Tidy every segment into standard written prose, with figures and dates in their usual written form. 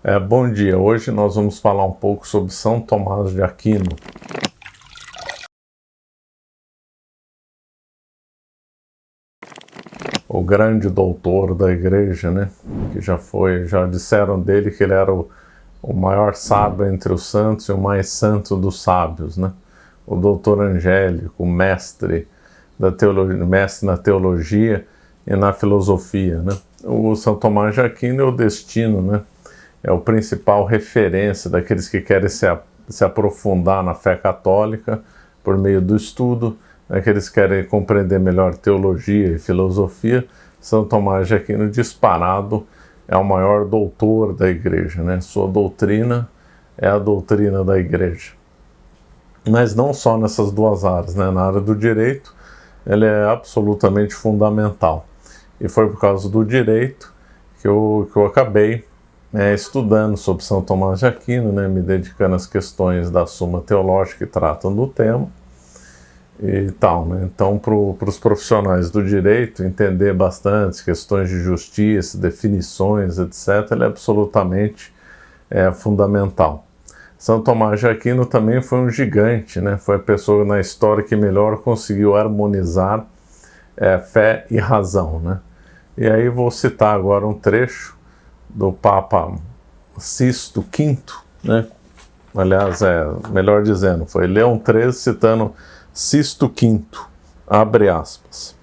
Bom dia, hoje nós vamos falar um pouco sobre São Tomás de Aquino. O grande doutor da igreja, né? Que já disseram dele que ele era o maior sábio entre os santos e o mais santo dos sábios, né? O doutor angélico, mestre na teologia e na filosofia, né? O São Tomás de Aquino é o destino, né? É o principal referência daqueles que querem se aprofundar na fé católica por meio do estudo, daqueles que querem compreender melhor teologia e filosofia. São Tomás de Aquino, disparado, é o maior doutor da igreja, né? Sua doutrina é a doutrina da igreja. Mas não só nessas duas áreas, né? Na área do direito, ele é absolutamente fundamental. E foi por causa do direito que eu acabei estudando sobre São Tomás de Aquino, né, me dedicando às questões da Suma Teológica que tratam do tema e tal, né? Então, para os profissionais do direito entender bastante questões de justiça, definições, etc., ele é absolutamente fundamental. São Tomás de Aquino também foi um gigante, né? Foi a pessoa na história que melhor conseguiu harmonizar fé e razão, né? E aí vou citar agora um trecho do Papa Sisto V, né? Aliás, melhor dizendo, foi Leão XIII citando Sisto V, abre aspas.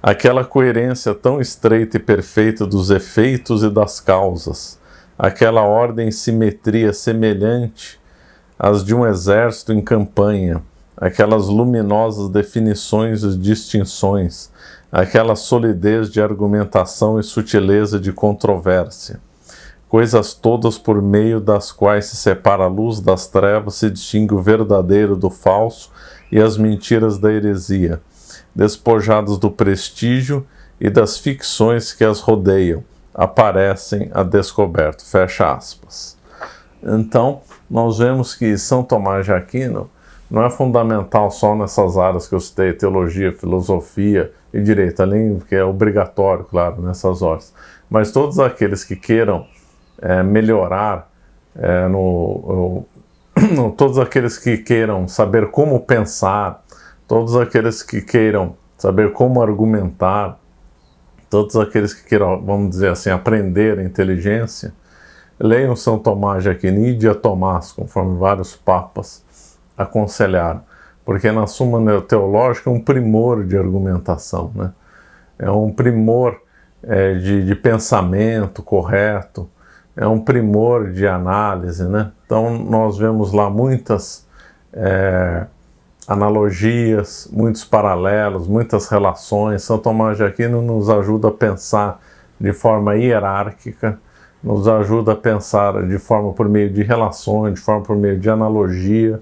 Aquela coerência tão estreita e perfeita dos efeitos e das causas, aquela ordem e simetria semelhante às de um exército em campanha, aquelas luminosas definições e distinções, aquela solidez de argumentação e sutileza de controvérsia, coisas todas por meio das quais se separa a luz das trevas, se distingue o verdadeiro do falso e as mentiras da heresia, despojadas do prestígio e das ficções que as rodeiam, aparecem a descoberto. Fecha aspas. Então, nós vemos que São Tomás de Aquino não é fundamental só nessas áreas que eu citei, teologia, filosofia e direito, além que é obrigatório, claro, nessas horas. Mas todos aqueles que queiram melhorar, todos aqueles que queiram saber como pensar, todos aqueles que queiram saber como argumentar, todos aqueles que queiram, vamos dizer assim, aprender a inteligência, leiam São Tomás de Aquino e Dia Tomás, conforme vários papas aconselharam, porque na Suma Teológica é um primor de argumentação, né? É um primor de pensamento correto, é um primor de análise, né? Então nós vemos lá muitas analogias, muitos paralelos, muitas relações. São Tomás de Aquino nos ajuda a pensar de forma hierárquica, nos ajuda a pensar de forma por meio de relações, de forma por meio de analogia,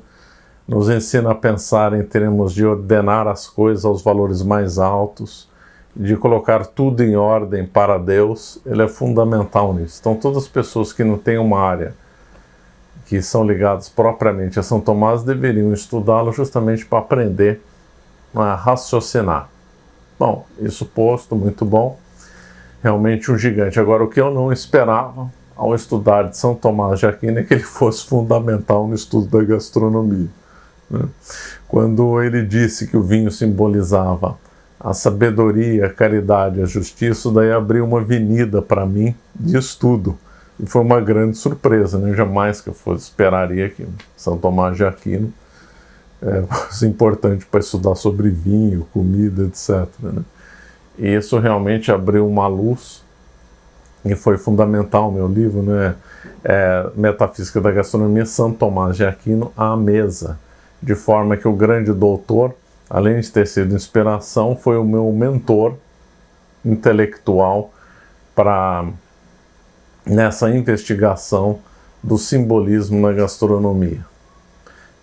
nos ensina a pensar em termos de ordenar as coisas aos valores mais altos, de colocar tudo em ordem para Deus. Ele é fundamental nisso. Então todas as pessoas que não têm uma área que são ligadas propriamente a São Tomás deveriam estudá-lo justamente para aprender a raciocinar. Bom, isso posto, muito bom. Realmente um gigante. Agora, o que eu não esperava ao estudar de São Tomás de Aquino é que ele fosse fundamental no estudo da gastronomia, né? Quando ele disse que o vinho simbolizava a sabedoria, a caridade, a justiça, isso daí abriu uma avenida para mim de estudo. E foi uma grande surpresa, né? Jamais que eu esperaria que São Tomás de Aquino fosse importante para estudar sobre vinho, comida, etc., né? E isso realmente abriu uma luz e foi fundamental o meu livro, né? Metafísica da Gastronomia, São Tomás de Aquino à mesa, de forma que o grande doutor, além de ter sido inspiração, foi o meu mentor intelectual nessa investigação do simbolismo na gastronomia.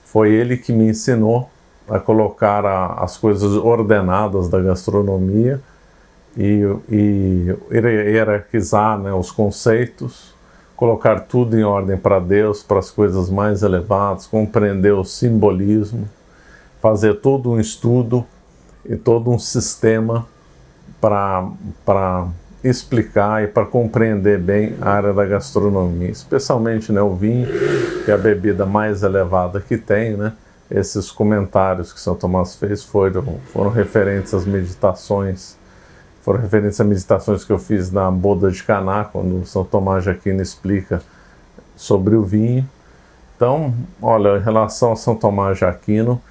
Foi ele que me ensinou a colocar as coisas ordenadas da gastronomia e hierarquizar, né, os conceitos, colocar tudo em ordem para Deus, para as coisas mais elevadas, compreender o simbolismo, fazer todo um estudo e todo um sistema para explicar e para compreender bem a área da gastronomia, especialmente, né, o vinho, que é a bebida mais elevada que tem, né? Esses comentários que São Tomás fez foram referentes às meditações, que eu fiz na Boda de Caná, quando São Tomás de Aquino explica sobre o vinho. Então, olha, em relação a São Tomás de Aquino,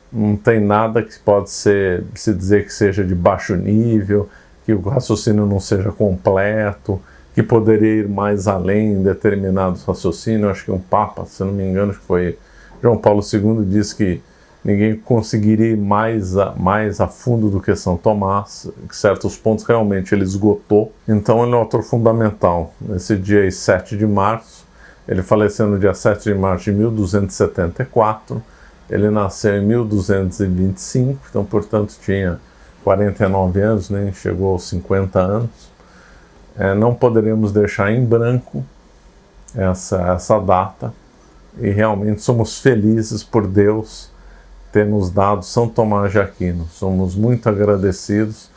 não tem nada que pode se dizer que seja de baixo nível, que o raciocínio não seja completo, que poderia ir mais além em determinados raciocínios. Acho que um Papa, se não me engano, que foi João Paulo II, disse que ninguém conseguiria ir mais a fundo do que São Tomás, que certos pontos realmente ele esgotou. Então ele é um autor fundamental. Nesse dia 7 de março, ele faleceu no dia 7 de março de 1274, ele nasceu em 1225, então portanto tinha 49 anos, nem chegou aos 50 anos. Não poderíamos deixar em branco essa data, e realmente somos felizes por Deus ter nos dado São Tomás de Aquino. Somos muito agradecidos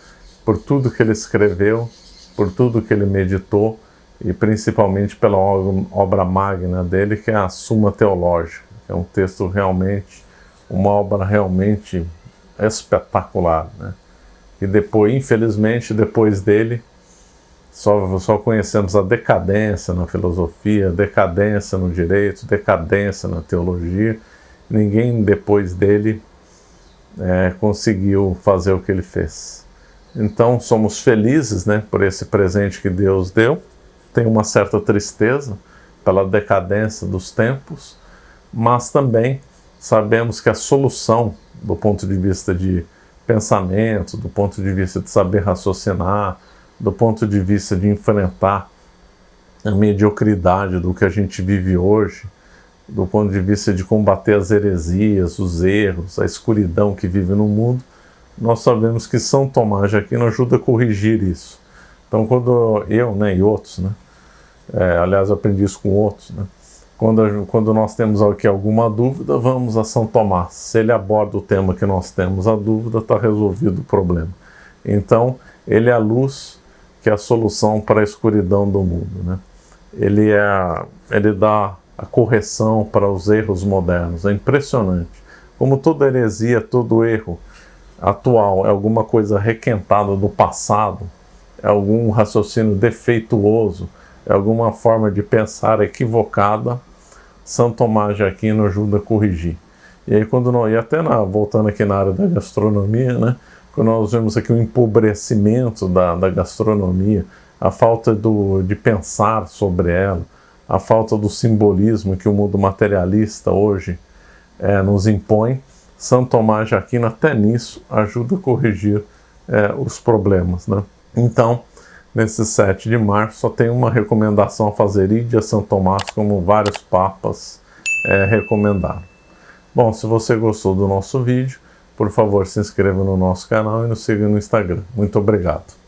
por tudo que ele escreveu, por tudo que ele meditou, e principalmente pela obra magna dele, que é a Suma Teológica. É um texto realmente, uma obra realmente espetacular, né? E depois, infelizmente, depois dele, só conhecemos a decadência na filosofia, decadência no direito, decadência na teologia. Ninguém depois dele conseguiu fazer o que ele fez. Então somos felizes, né, por esse presente que Deus deu. Tem uma certa tristeza pela decadência dos tempos, mas também sabemos que a solução, do ponto de vista de pensamento, do ponto de vista de saber raciocinar, do ponto de vista de enfrentar a mediocridade do que a gente vive hoje, do ponto de vista de combater as heresias, os erros, a escuridão que vive no mundo, nós sabemos que São Tomás de Aquino ajuda a corrigir isso. Então quando eu, né, e outros, né, aliás eu aprendi isso com outros, né, quando nós temos aqui alguma dúvida, vamos a São Tomás. Se ele aborda o tema que nós temos, a dúvida, está resolvido o problema. Então ele é a luz, que é a solução para a escuridão do mundo, né? Ele dá a correção para os erros modernos. É impressionante. Como toda heresia, todo erro atual é alguma coisa requentada do passado, é algum raciocínio defeituoso, é alguma forma de pensar equivocada, São Tomás de Aquino ajuda a corrigir. E aí voltando aqui na área da gastronomia, né? Quando nós vemos aqui o empobrecimento da gastronomia, a falta de pensar sobre ela, a falta do simbolismo que o mundo materialista hoje nos impõe, São Tomás de Aquino até nisso ajuda a corrigir os problemas, né? Então, nesse 7 de março, só tem uma recomendação a fazer: ide a São Tomás, como vários papas recomendaram. Bom, se você gostou do nosso vídeo, por favor, se inscreva no nosso canal e nos siga no Instagram. Muito obrigado.